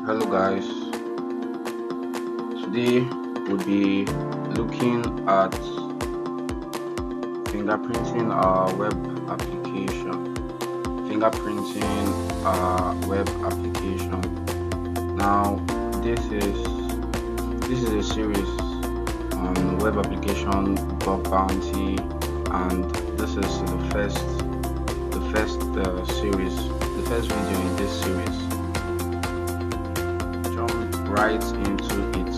Hello guys, today we'll be looking at fingerprinting our web application. Now this is a series on web application bug bounty, and this is the first series, the first video in this series. Jump right into it.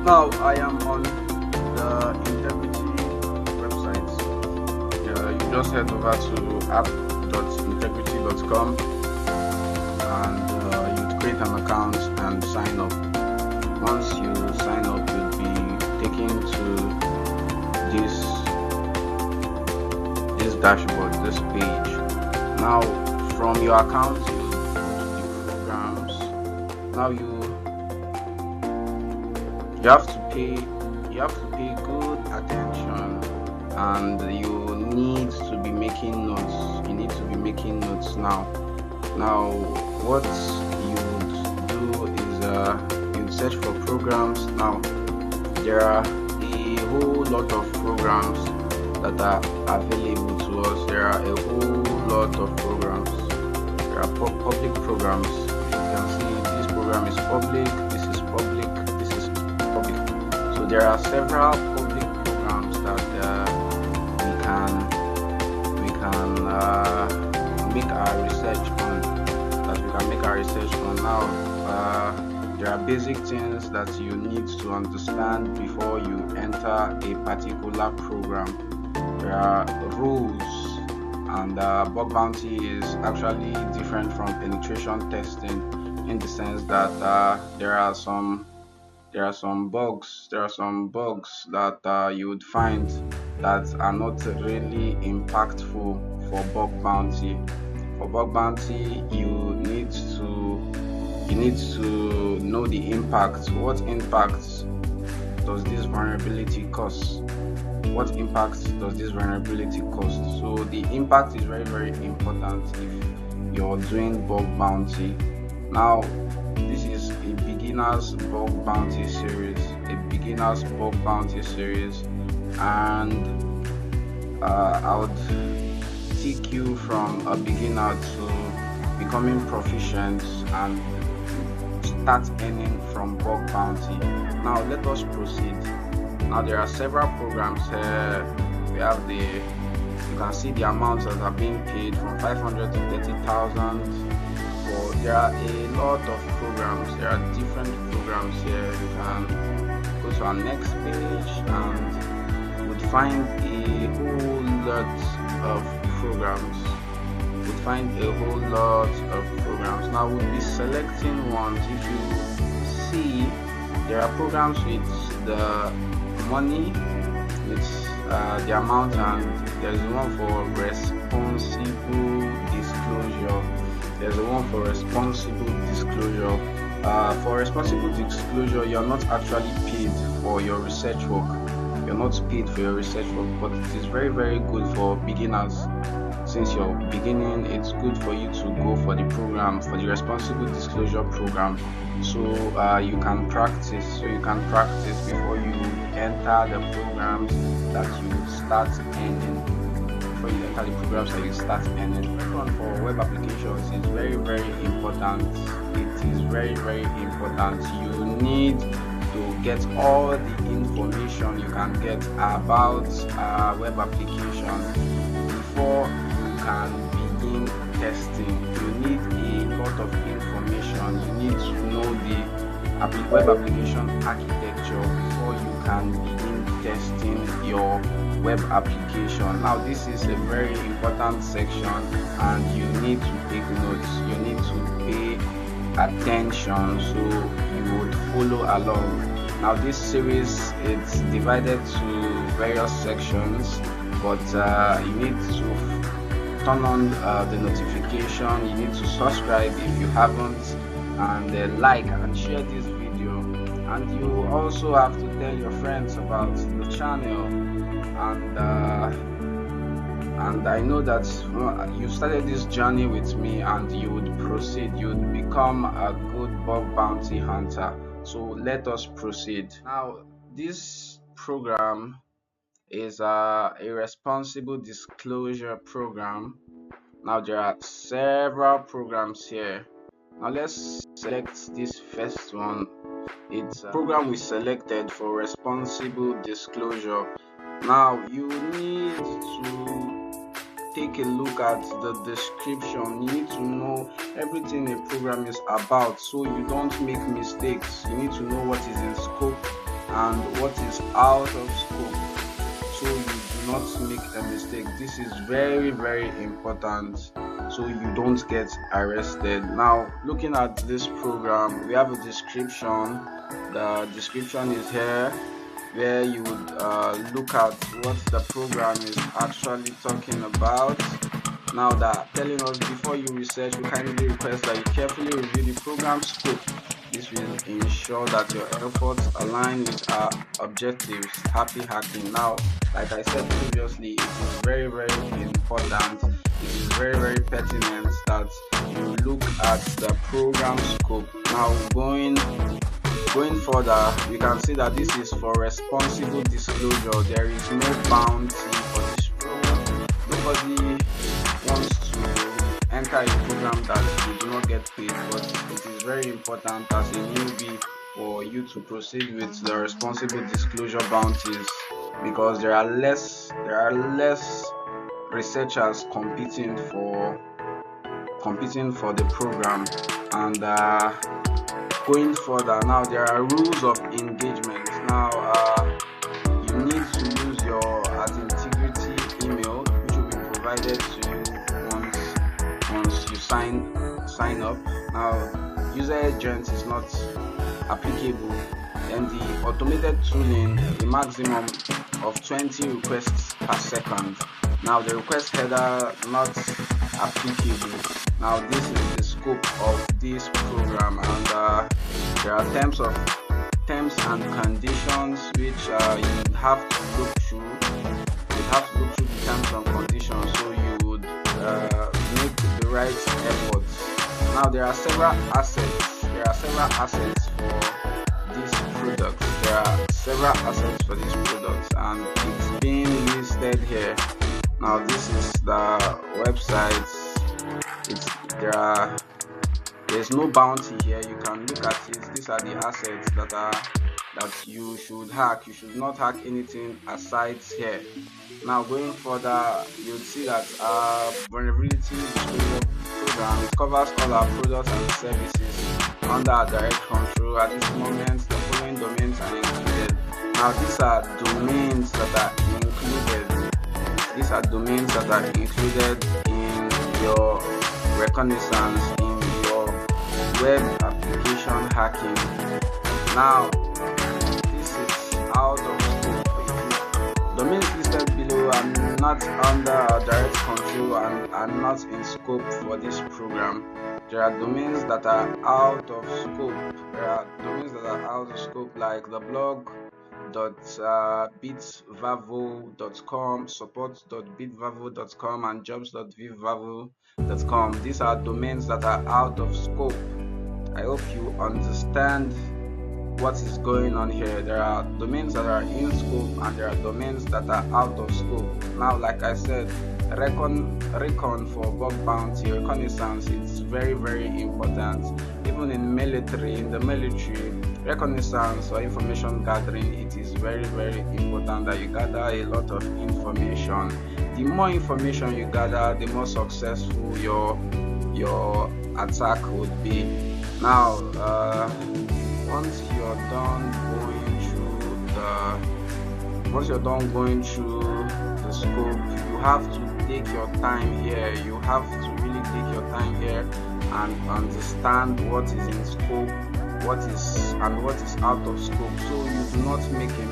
Now I am on the Integrity website. You just head over to app.integrity.com and you'd create an account and sign up. Once you sign up, you'll be taken to this dashboard, this page. Now from your account, you go to the programs. Now you have to pay good attention, and you need to be making notes. Now what you do is you search for programs. Now there are a whole lot of programs that are available to us. There are a whole lot of programs. There are public programs. You can see this program is public, this is public, this is public. So there are several public programs that we can make our research on. Now there are basic things that you need to understand before you enter a particular program. There are rules, and bug bounty is actually different from penetration testing in the sense that there are some bugs that you would find that are not really impactful for bug bounty. For bug bounty, you need to know the impact. What impact does this vulnerability cause? What impact does this vulnerability cause? So the impact is very, very important if you're doing bug bounty. Now this is a beginners bug bounty series, and I would take you from a beginner to becoming proficient and start earning from bug bounty. Now let us proceed. Now there are several programs here. We have you can see the amounts that are being paid from 500 to 30,000. So there are a lot of programs. There are different programs here. You can go to our next page and would find a whole lot of programs. Now we'll be selecting ones. If you see, there are programs with the money, with the amount, and there's one for responsible disclosure. For responsible disclosure, you're not actually paid for your research work. But it is very, very good for beginners. Since you're beginning, it's good for you to go for the program, for the responsible disclosure program, so you can practice before you enter the programs that you start earning. First one for web applications is very, very important. You need to get all the information you can get about web application before you can begin testing. You need a lot of information. You need to know the web application architecture before you can begin testing your web application. Now this is a very important section, and you need to take notes. You need to pay attention so you would follow along. Now this series is divided to various sections, but you need to turn on the notification. You need to subscribe if you haven't, and like and share this video. And you also have to tell your friends about the channel, and and I know that you started this journey with me, and you would proceed, you would become a good bug bounty hunter. So let us proceed. Now, this program is a responsible disclosure program. Now, there are several programs here. Now, let's select this first one. It's a program we selected for responsible disclosure. Now, you need to take a look at the description. You need to know everything a program is about so you don't make mistakes. You need to know what is in scope and what is out of scope, so you do not make a mistake. This is very, very important, so you don't get arrested. Now, looking at this program, we have a description. The description is here, where you would look at what the program is actually talking about. Now, that telling us before you research, we kindly request that you carefully review the program scope. This will ensure that your efforts align with our objectives. Happy hacking. Now, like I said previously, it is very, very important. It is very, very pertinent that you look at the program scope. Now, going further, you can see that this is for responsible disclosure. There is no bounty for this program. Nobody wants to enter a program that you do not get paid, but it is very important as a newbie for you to proceed with the responsible disclosure bounties, because there are less researchers competing for the program. And going further, now there are rules of engagement. Now, you need to use your integrity email, which will be provided to you once you sign up. Now, user agent is not applicable. Then the automated tooling, the maximum of 20 requests per second. Now, the request header not applicable. Now, this is the scope of this program, and there are terms and conditions which you have to look through. You have to look through the terms and conditions, so you would make the right efforts. Now, there are several assets. There are several assets for this product. There are several assets for this product, and it's being listed here. Now, this is the website. There's no bounty here. You can look at it. These are the assets that you should hack. You should not hack anything aside here. Now, going further, you'll see that vulnerability disclosure program, it covers all our products and services under our direct control. At this moment, the following domains are included. Now, these are domains that are included. These are domains that are included in your reconnaissance, in your web application hacking. Now, this is out of scope. Domains listed below are not under our direct control and are not in scope for this program. There are domains that are out of scope. There are domains that are out of scope, like the blog .bitvavo.com, support.bitvavo.com, and jobs.bitvavo.com. These are domains that are out of scope. I hope you understand what is going on here. There are domains that are in scope and there are domains that are out of scope. Now, like I said, recon for bug bounty, reconnaissance, it's very, very important. Even in the military, reconnaissance or information gathering, it is very, very important that you gather a lot of information. The more information you gather, the more successful your attack would be. Now, once you're done going through the scope, you have to take your time here. You have to really take your time here and understand what is in scope, what is out of scope, so you do not make a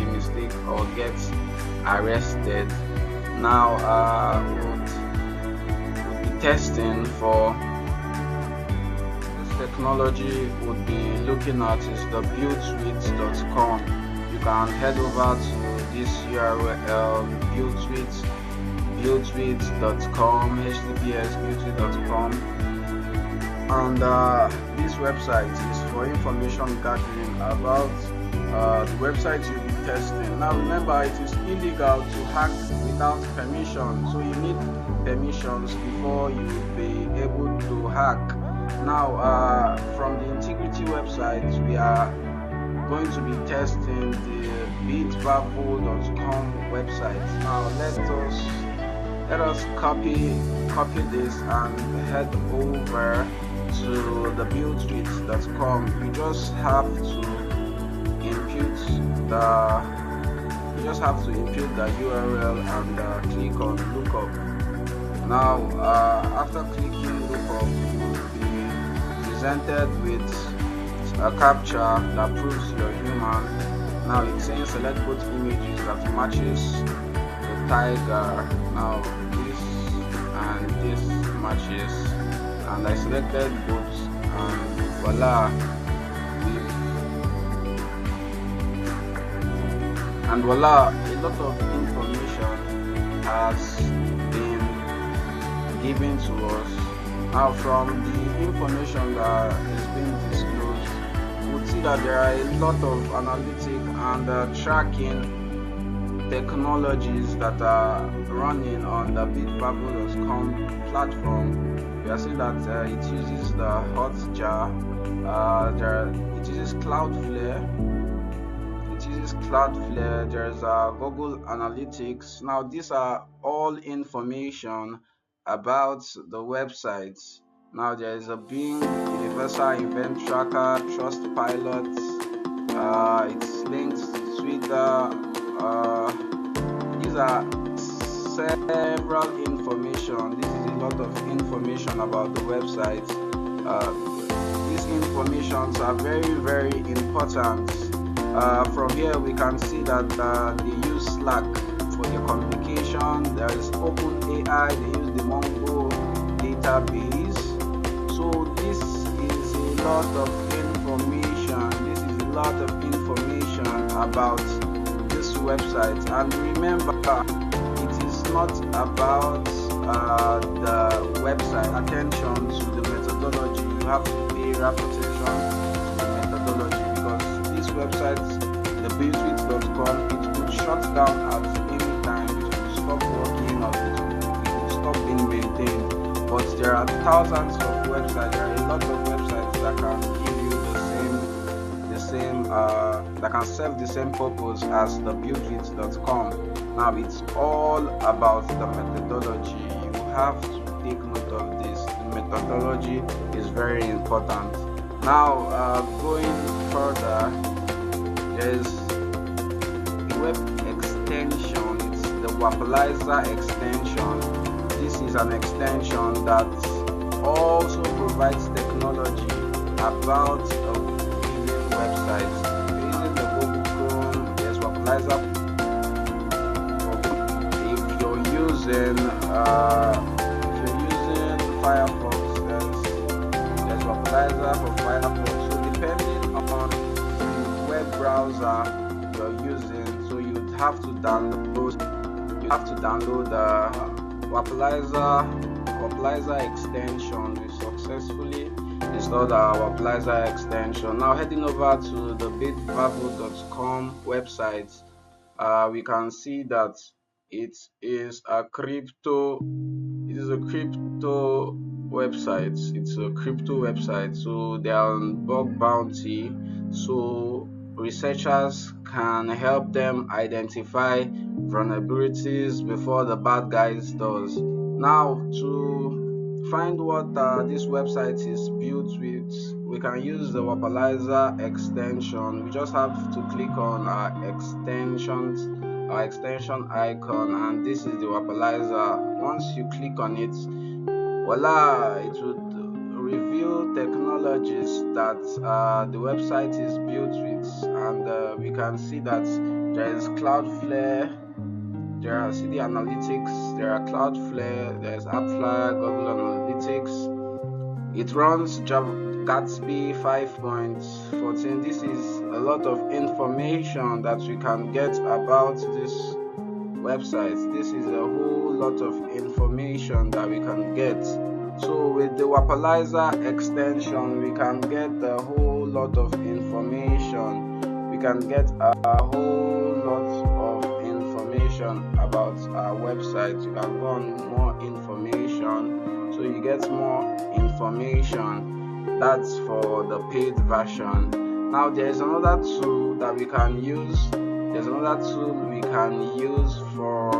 mistake or get arrested. Now, we'll be testing for this technology. Would be looking at is the buildsuite.com. You can head over to this URL, buildwith.com, https://buildwith.com, and this website is for information gathering about the website you'll be testing. Now remember, it is illegal to hack without permission, so you need permissions before you will be able to hack. Now from the integrity website, we are going to be testing the bitbavo.com website. Now let us copy this and head over to the buildwith.com. You just have to input the URL and click on lookup. Now after clicking lookup, you will be presented with a captcha that proves you're human. Now it's saying select both images that matches the tiger. Now this and this matches, and I selected both, and voila, a lot of information has been given to us. Now from the information that is being disclosed, we'll see that there are a lot of analytic and tracking technologies that are running on the bitbavo.com platform. We are seeing that it uses the Hotjar, it uses Cloudflare, there's Google Analytics. Now these are all information about the websites. Now there is a Bing, Universal Event Tracker, Trustpilot, it's linked to Twitter. These are several information. This is a lot of information about the website. These informations are very, very important. From here we can see that they use Slack for their communication. There is OpenAI, they use the Mongo database. So this is a lot of information. About this website. And remember, it is not about the website. Attention to the methodology. You have to pay rapt attention to the methodology, because this website, the buildwith.com, it could shut down at any time. It could stop working, or it could stop being maintained. But there are thousands of websites. There are a lot of websites that can give you that can serve the same purpose as the buildwith.com. Now it's all about the methodology. You have to take note of this. The methodology is very important. Now going further, there is a web extension. It's the Wapalizer extension. This is an extension that also provides technology about websites. Using the Google Chrome, there's Wapalizer. If you're using Firefox, there's Wapalizer for Firefox. So depending on the web browser you're using, so you have to download the Wapalizer extension. We successfully installed our Wapalizer extension. Now heading over to the bitbavo.com website, we can see that it is a crypto website. It's a crypto website, so they are on bug bounty, so researchers can help them identify vulnerabilities before the bad guys does. Now to find what this website is built with, we can use the Wapalizer extension. We just have to click on our extension icon, and this is the Wapalizer. Once you click on it, voila, it would reveal technologies that the website is built with, and we can see that there is Cloudflare, there are CD Analytics, there are Cloudflare, there's AppFlyer, Google Analytics. It runs Java. Gatsby 5.14. This is a lot of information that we can get about this website. This is a whole lot of information that we can get. So with the Wapalizer extension, we can get a whole lot of information. We can get a whole lot of information about our website. You can go on more information, so you get more information. That's for the paid version. Now there's another tool that we can use. There's another tool we can use for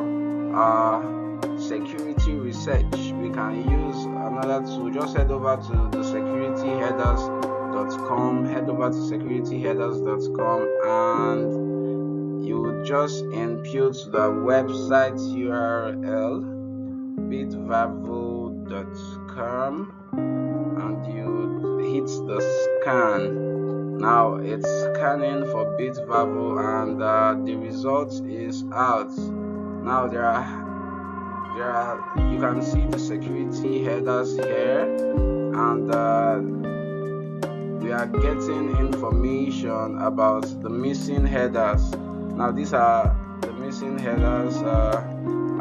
security research. We can use another tool. Just head over to the securityheaders.com. Head over to securityheaders.com and you just input the website URL bitvavel.com and you hit the scan. Now it's scanning for Bitvavel and the result is out. Now there are you can see the security headers here, and we are getting information about the missing headers. Now these are the missing headers.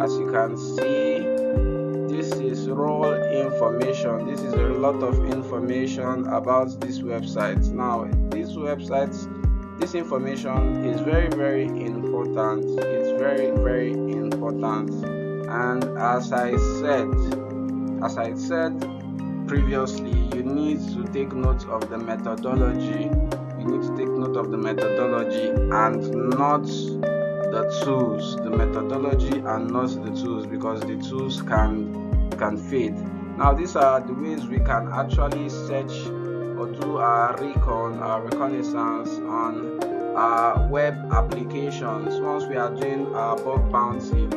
As you can see, this is raw information. This is a lot of information about this website. Now this information is very important. It's very important. And as I said previously, you need to take note of the methodology. You need to take note of the methodology and not the tools. The methodology and not the tools, because the tools can fade. Now these are the ways we can actually search or do our reconnaissance on our web applications once we are doing our bug bounty.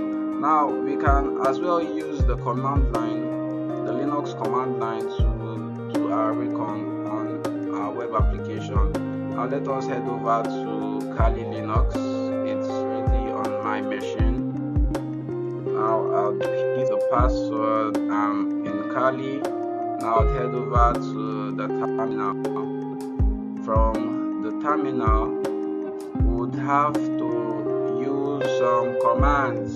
Now we can as well use the command line, the Linux command line, to do our recon on our web application. Now let us head over to Kali Linux. It's ready on my machine. Now I'll hit the password in Kali. Now I'll head over to the terminal. From the terminal, we would have to use some commands.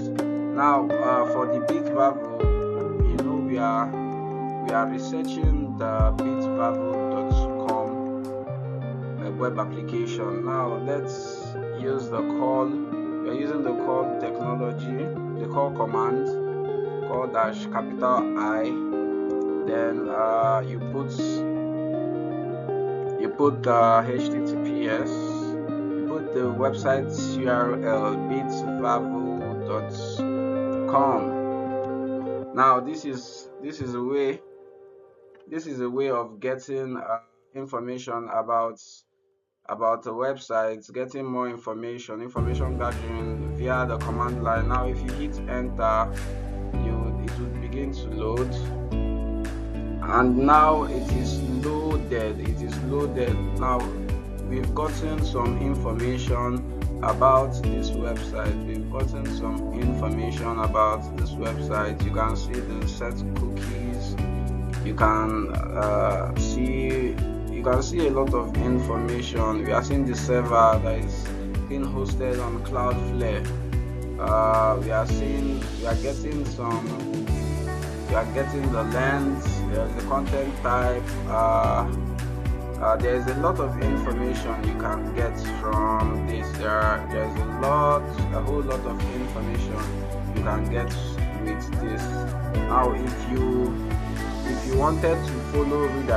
Now for the Bitvavel, we are researching the bitvavel.com web application. Now let's use the call. We are using the call technology, the call command, call -I. Then you put the HTTPS. You put the website URL bitvavel.com. Now this is a way of getting information about the website, getting more information gathering via the command line. Now if you hit enter, it will begin to load, and now it is loaded. Now we've gotten some information about this website. You can see the set cookies. You can see a lot of information. We are seeing the server that is being hosted on Cloudflare. We are getting the length, the content type. There's a lot of information you can get from this. There's a whole lot of information you can get with this. Now if you wanted to follow